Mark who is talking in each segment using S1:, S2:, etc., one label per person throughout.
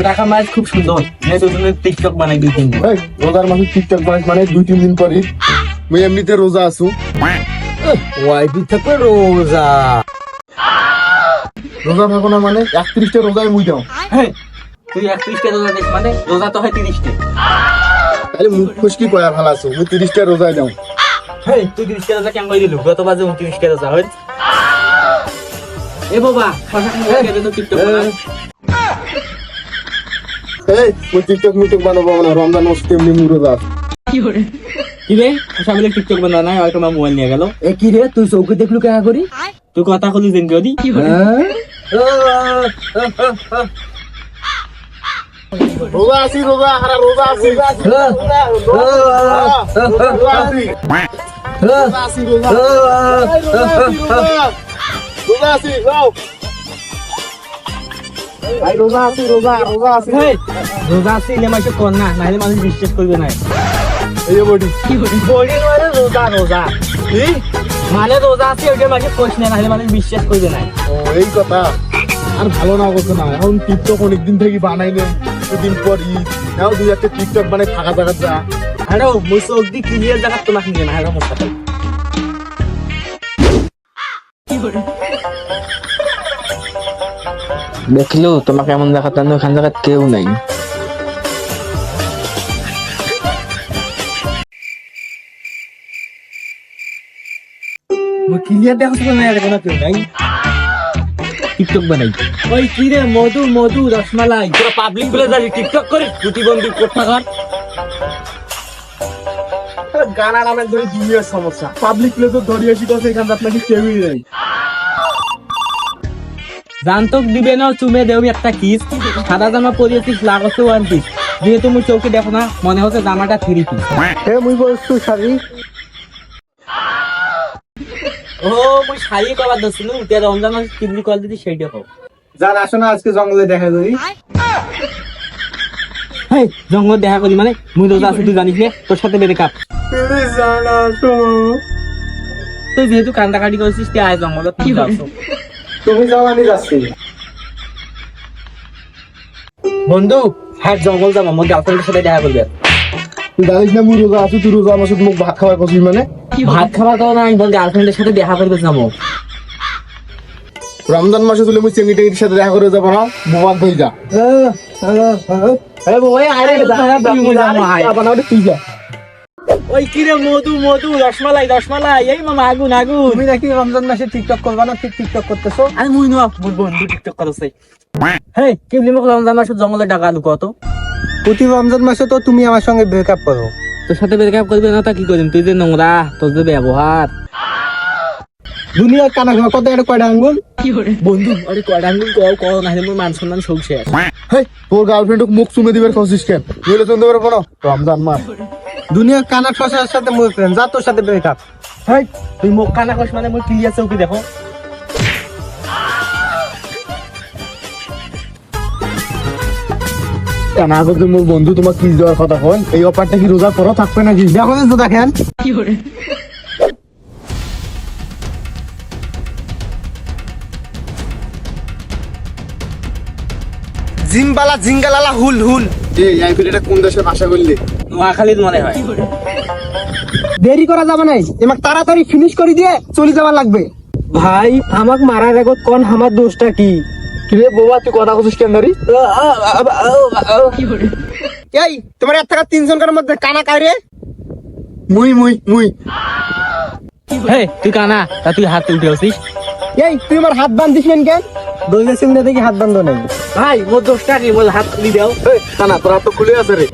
S1: টাকা মাছ খুব সুন্দর টিকটক বানাই 2-3 দিন।
S2: রোজার মাসে টিকটক বানাই মানে 2-3 দিন পরে মুই এমনিতে রোজা আছো
S1: ওয়াইফি থেকে রোজা
S2: রোজা থাকো না মানে 31টা রোজায় মুই দাও
S1: তুই 31টা রোজা দিস মানে রোজা তো হয় 30টা।
S2: তাহলে মুখ খুশকি কয়া ভালো আছো মুই 30টা রোজায় দাও
S1: তুই 30টা রোজা কেমন দিলু গতবার যে 29টা রোজা হয় এ বাবা টিকটক
S2: মুই টিকটক মিটক বানাবো না রমজান মাস তেমনি মুই রোজা
S1: কি রে সবাই টিকটক বানা নাই হয়তো আমার মোবাইল নিয়ে গেল।
S3: এ কি রে তুই চৌকি দেখলু কেনা করি
S1: তুই কথা কলি দিন করি
S2: রোজা আছি রোজা হারা রোজা আছি রোজা আছি রোজা আছি যাও ভাই রোজা আছি রোজা রোজা আছি
S1: রোজা আছে ইলে মাসে কর না নাহলে মানুষ বিশ্বাস করবে না।
S2: এই বডি
S1: বডি মানে রোজা রোজা মানে রোজা আছে ওইটা মাসে কোশ না নাহলে মানুষ বিশ্বাস করবে না।
S2: ও এই কথা আর ভালো না করছে না এখন টিকটক অনেকদিন থেকে বানাই নেই দুদিন পর ঈদ নাও দুই একটা টিকটক বানাই থাকা জায়গা যা
S1: আরে মুই চোখ দি ক্লিয়ার জায়গা তোমাকে নিয়ে না এরকম কথা
S3: দেখলো তোমাকে এমন দেখাতে ওখান জায়গায় কেউ নাই।
S1: মুই ক্লিয়ার দেখো না এরকম কেউ নাই টিকটক বানাই ওই কি রে মধু মধু রসমালাই তোরা পাবলিক বলে যাবি টিকটক করে প্রতিবন্ধী কোথাকার
S2: গানা নামের ধরে দুনিয়ার সমস্যা পাবলিক প্লেস ধরিয়ে শিখছে এখানে আপনাকে কেউই নেই
S1: জানতক দিবে না চুমে দেবি একটা কিস সাদা জামা পরিয়েছিস লাগছে 1 পিস যেহেতু মুই চৌকে দেখো না মনে হচ্ছে জামাটা 3 পিস
S2: হে মুই বলছু শাড়ি
S1: ও মুই শাড়ি কবার দছিলু তে রমজান মাস কিবলি কল দিতি সেইটা কও
S2: যার আসো না আজকে জঙ্গলে দেখা করি
S1: হেই জঙ্গল দেখা করি মানে মুই রোজা আছি তুই জানিস না তোর সাথে বেরে কাপ
S2: প্লিজ জানা তো
S1: তুই যেহেতু কান্দাকাটি করছিস তে আয় জঙ্গলত তুই যাচ্ছ
S2: তুমি যাও আমি যাচ্ছি
S1: বন্ধু হ্যাঁ জঙ্গল যাবো আমার গার্লফ্রেন্ডের সাথে দেখা করবে
S2: তুই জানিস না মুই রোজা আছি তুই রোজা আমার সাথে মুখ ভাত খাওয়া করছিস মানে
S1: ভাত খাওয়া তো না আমি গার্লফ্রেন্ডের সাথে দেখা করবে যাবো
S2: রমজান মাসে তুলে মুই চেঙ্গি টেঙ্গির সাথে দেখা করে যাবো না মোবাইল ধরে যা
S1: ওই কিরে মধু মধু রসমালাই রসমালাই এই মামা আগুন আগুন
S3: তুমি নাকি রমজান মাসে টিকটক করবা না ঠিক টিকটক করতেছো
S1: আরে মুই না মোর বন্ধু টিকটক করছে হেই কেবলি মোক রমজান মাসে জঙ্গলে ডাকা আলু কত
S3: প্রতি রমজান মাসে তো তুমি আমার সঙ্গে ব্রেকআপ করো।
S1: তোর সাথে ব্রেকআপ করবে না তা কি করিম তুই যে নোংরা তোর যে ব্যবহার
S3: দুনিয়ার কানা ঘর কত একটা কয়টা আঙ্গুল
S1: বন্ধু আরে কয়টা আঙ্গুল কও কও নাহলে মোর মান সম্মান সব শেষ
S2: হেই তোর গার্লফ্রেন্ড মুখ চুমে দিবার করছিস কেন নইলে চলতে পারবো না রমজান মাস
S3: দুনিয়ার কানা শশার সাথে মোর ফ্রেন্ড যা তোর সাথে ব্রেকআপ।
S1: হেই তুই মুখ কানা কস মানে মোর ক্লিয়ার চৌকি দেখো
S2: না করতে মোর বন্ধু তোমার কি দেওয়ার কথা কন এই অফারটা কি রোজা করো থাকবে নাকি
S3: দেখো তো দেখেন জিমবালা জিঙ্গালালা হুল হুল
S2: এই আইপিএলটা কোন দেশে ভাষা করলে
S1: নোয়াখালীর মনে হয়
S3: দেরি করা যাবে নাই এমাক তাড়াতাড়ি ফিনিশ করে দিয়ে চলে যাওয়া লাগবে। ভাই আমাক মারার আগত কোন আমার দোষটা কি?
S2: কিরে বাবা তুই কথা কইছিস কেন রে
S3: এই তোমার এক টাকা 3 জনের মধ্যে কানা কারে
S2: মুই মুই মুই
S1: হেই তুই কানা তা তুই হাত উঠে আসিস
S3: এই তুই আমার হাত বান্ধিস কেন দইলে সিমনে দেখি হাত বান্ধ নাই
S1: ভাই মোর দোষটা কি বল হাত খুলি দাও
S2: না তোর হাত তো খুলে আছে রে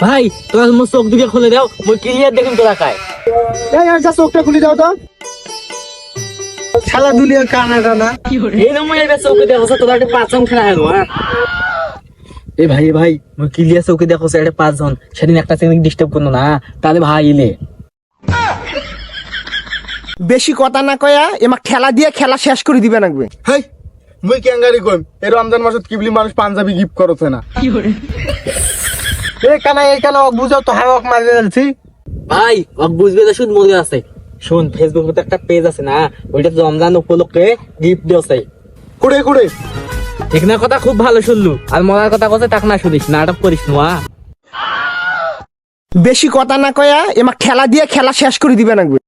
S1: ভাই তোর মোর চোখ দিকে খুলে দাও মই ক্লিয়ার দেখিম তোরা কায়
S3: এই আর যা চোখটা খুলে দাও তো শালা দুলিয়ার কানা কানা
S1: এই না মই এবার চোখে দেখো তোরা একটা 5 জন খেলা হলো হ্যাঁ এ ভাই মই ক্লিয়ার চোখে দেখো এটা 5 জন সেদিন একটা সেকেন্ড ডিস্টার্ব করনো না তাহলে ভাই ইলে
S3: বেশি কথা না কয়া এমা খেলা দিয়ে খেলা শেষ করে দিবে লাগবে।
S2: হেই মুই ক্যাঙ্গারি কইম এই রমজান মাসত কিবলি মানুষ পাঞ্জাবি গিফট করছে না
S3: এই কানা বুঝাও তো হাওয়াক মারবে বলছি
S1: ভাই ওক বুঝবে যে শুধু মজা আছে শুন ফেসবুকে তো একটা পেজ আছে না ওইটা রমজান উপলক্ষে গিফট দিয়েছে
S2: কুড়ে কুড়ে
S1: এখানে কথা খুব ভালো শুনলু, আর মজার কথা কথা তাক না শুনিস, নাটক করিস না।
S3: বেশি কথা না কয়া এমা খেলা দিয়ে খেলা শেষ করে দিবে লাগবে।